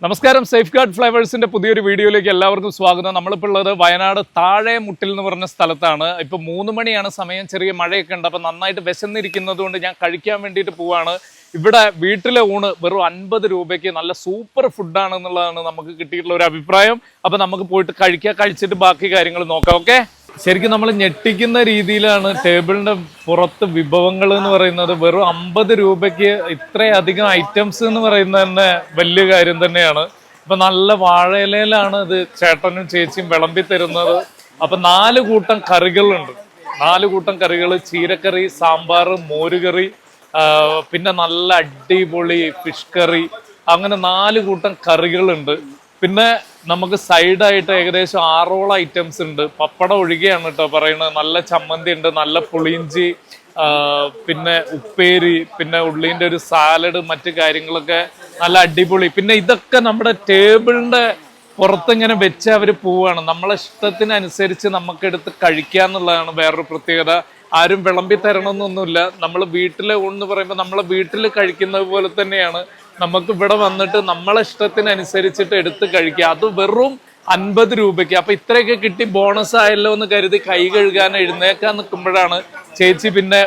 നമസ്കാരം, safe guard ഫ്ലേവേഴ്സിന്റെ പുതിയൊരു വീഡിയോയിലേക്ക് എല്ലാവർക്കും സ്വാഗതം. നമ്മളിപ്പോൾ ഉള്ളത് വയനാട് താഴെ മുട്ടിൽ എന്ന് പറഞ്ഞ സ്ഥലത്താണ്. ഇപ്പോൾ 3 മണിയാണ് സമയം, ചെറിയ മഴയൊക്കെ ഉണ്ട്. അപ്പം നന്നായിട്ട് വിശന്നിരിക്കുന്നത് കൊണ്ട് ഞാൻ കഴിക്കാൻ വേണ്ടിയിട്ട് പോവാണ്. ഇവിടെ വീട്ടിലെ ഊണ് വെറും 50 രൂപയ്ക്ക് നല്ല സൂപ്പർ ഫുഡാണെന്നുള്ളതാണ് നമുക്ക് കിട്ടിയിട്ടുള്ള ഒരു അഭിപ്രായം. അപ്പം നമുക്ക് പോയിട്ട് കഴിച്ചിട്ട് ബാക്കി കാര്യങ്ങൾ നോക്കാം. ഓക്കെ, ശരിക്കും നമ്മൾ ഞെട്ടിക്കുന്ന രീതിയിലാണ് ടേബിളിന്റെ പുറത്ത് വിഭവങ്ങൾ എന്ന് പറയുന്നത്. വെറും 50 രൂപയ്ക്ക് ഇത്രയധികം ഐറ്റംസ് എന്ന് പറയുന്നത് തന്നെ വലിയ കാര്യം തന്നെയാണ്. ഇപ്പൊ നല്ല വാഴയിലയിലാണ് ഇത് ചേട്ടനും ചേച്ചിയും വിളമ്പി തരുന്നത്. അപ്പൊ 4 കൂട്ടം കറികളുണ്ട്. 4 കൂട്ടം കറികൾ: ചീരക്കറി, സാമ്പാർ, മോരുകറി, പിന്നെ നല്ല അടിപൊളി ഫിഷ് കറി, അങ്ങനെ 4 കൂട്ടം കറികളുണ്ട്. പിന്നെ നമുക്ക് സൈഡായിട്ട് ഏകദേശം 6ഓളം ഐറ്റംസ് ഉണ്ട്. പപ്പടം ഒഴികെയാണ് കേട്ടോ പറയുന്നത്. നല്ല ചമ്മന്തി ഉണ്ട്, നല്ല പുളിയിഞ്ചി, പിന്നെ ഉപ്പേരി, പിന്നെ ഉള്ളിൻ്റെ ഒരു സാലഡ്, മറ്റു കാര്യങ്ങളൊക്കെ നല്ല അടിപൊളി. പിന്നെ ഇതൊക്കെ നമ്മുടെ ടേബിളിന്റെ പുറത്തിങ്ങനെ വെച്ച് അവർ പോവാണ്. നമ്മളെ ഇഷ്ടത്തിനനുസരിച്ച് നമുക്കെടുത്ത് കഴിക്കുക എന്നുള്ളതാണ് വേറൊരു പ്രത്യേകത. ആരും വിളമ്പി തരണമെന്നൊന്നുമില്ല. നമ്മൾ വീട്ടിലെ ഊണെന്ന് പറയുമ്പോൾ നമ്മളെ വീട്ടിൽ കഴിക്കുന്നത് പോലെ തന്നെയാണ്. നമുക്ക് ഇവിടെ വന്നിട്ട് നമ്മളെ ഇഷ്ടത്തിനനുസരിച്ചിട്ട് എടുത്ത് കഴിക്കുക. അത് വെറും 50 രൂപയ്ക്ക്. അപ്പൊ ഇത്രയൊക്കെ കിട്ടി, ബോണസ് ആയല്ലോ എന്ന് കരുതി കൈ കഴുകാൻ എഴുന്നേക്കാൻ നിൽക്കുമ്പോഴാണ് ചേച്ചി പിന്നെ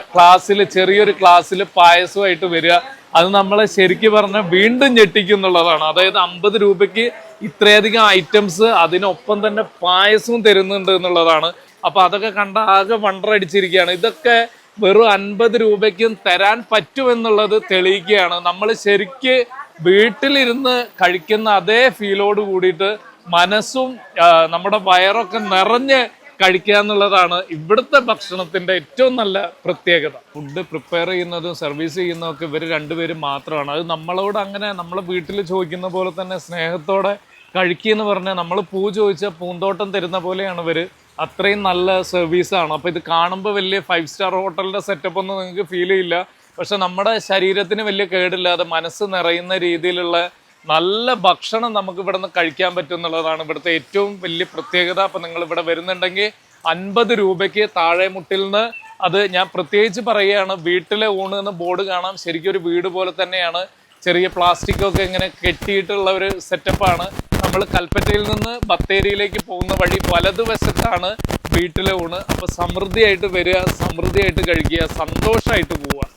ചെറിയൊരു ക്ലാസ്സിൽ പായസമായിട്ട് വരിക. അത് നമ്മളെ ശരിക്കും പറഞ്ഞാൽ വീണ്ടും ഞെട്ടിക്കുന്നുള്ളതാണ്. അതായത് 50 രൂപയ്ക്ക് ഇത്രയധികം ഐറ്റംസ്, അതിനൊപ്പം തന്നെ പായസവും തരുന്നുണ്ട് എന്നുള്ളതാണ്. അപ്പൊ അതൊക്കെ കണ്ട ആകെ വണ്ടറടിച്ചിരിക്കുകയാണ്. ഇതൊക്കെ വെറും 50 രൂപയ്ക്കും തരാൻ പറ്റുമെന്നുള്ളത് തെളിയിക്കുകയാണ്. നമ്മൾ ശരിക്ക് വീട്ടിലിരുന്ന് കഴിക്കുന്ന അതേ ഫീലോട് കൂടിയിട്ട് മനസ്സും നമ്മുടെ വയറൊക്കെ നിറഞ്ഞ് കഴിക്കുക എന്നുള്ളതാണ് ഇവിടുത്തെ ഭക്ഷണത്തിന്റെ ഏറ്റവും നല്ല പ്രത്യേകത. ഫുഡ് പ്രിപ്പയർ ചെയ്യുന്നതും സർവീസ് ചെയ്യുന്നതൊക്കെ ഇവർ രണ്ടുപേരും മാത്രമാണ്. അത് നമ്മളോട് അങ്ങനെ നമ്മളെ വീട്ടിൽ ചോദിക്കുന്ന പോലെ തന്നെ സ്നേഹത്തോടെ കഴിക്കുകയെന്ന് പറഞ്ഞാൽ നമ്മൾ പൂ ചോദിച്ചാൽ പൂന്തോട്ടം തരുന്ന പോലെയാണ് ഇവർ. അത്രയും നല്ല സർവീസാണ്. അപ്പോൾ ഇത് കാണുമ്പോൾ വലിയ 5 സ്റ്റാർ ഹോട്ടലിൻ്റെ സെറ്റപ്പ് ഒന്നും നിങ്ങൾക്ക് ഫീൽ ചെയ്യില്ല. പക്ഷെ നമ്മുടെ ശരീരത്തിന് വലിയ കേടില്ലാതെ മനസ്സ് നിറയുന്ന രീതിയിലുള്ള നല്ല ഭക്ഷണം നമുക്ക് ഇവിടെ നിന്ന് കഴിക്കാൻ പറ്റും എന്നുള്ളതാണ് ഇവിടുത്തെ ഏറ്റവും വലിയ പ്രത്യേകത. അപ്പം നിങ്ങൾ ഇവിടെ വരുന്നുണ്ടെങ്കിൽ 50 രൂപയ്ക്ക് താഴെ മുട്ടിൽ നിന്ന്, അത് ഞാൻ പ്രത്യേകിച്ച് പറയുകയാണ്, വീട്ടിലെ ഊണ് എന്ന് ബോർഡ് കാണാം. ശരിക്കും ഒരു വീട് പോലെ തന്നെയാണ്. ചെറിയ പ്ലാസ്റ്റിക്കൊക്കെ ഇങ്ങനെ കെട്ടിയിട്ടുള്ള ഒരു സെറ്റപ്പാണ്. നമ്മൾ കൽപ്പറ്റയിൽ നിന്ന് ബത്തേരിയിലേക്ക് പോകുന്ന വഴി വലതുവശത്താണ് വീട്ടിലെ ഊണ്. അപ്പൊ സമൃദ്ധിയായിട്ട് വരിക, സമൃദ്ധിയായിട്ട് കഴിക്കുക, സന്തോഷമായിട്ട് പോവുക.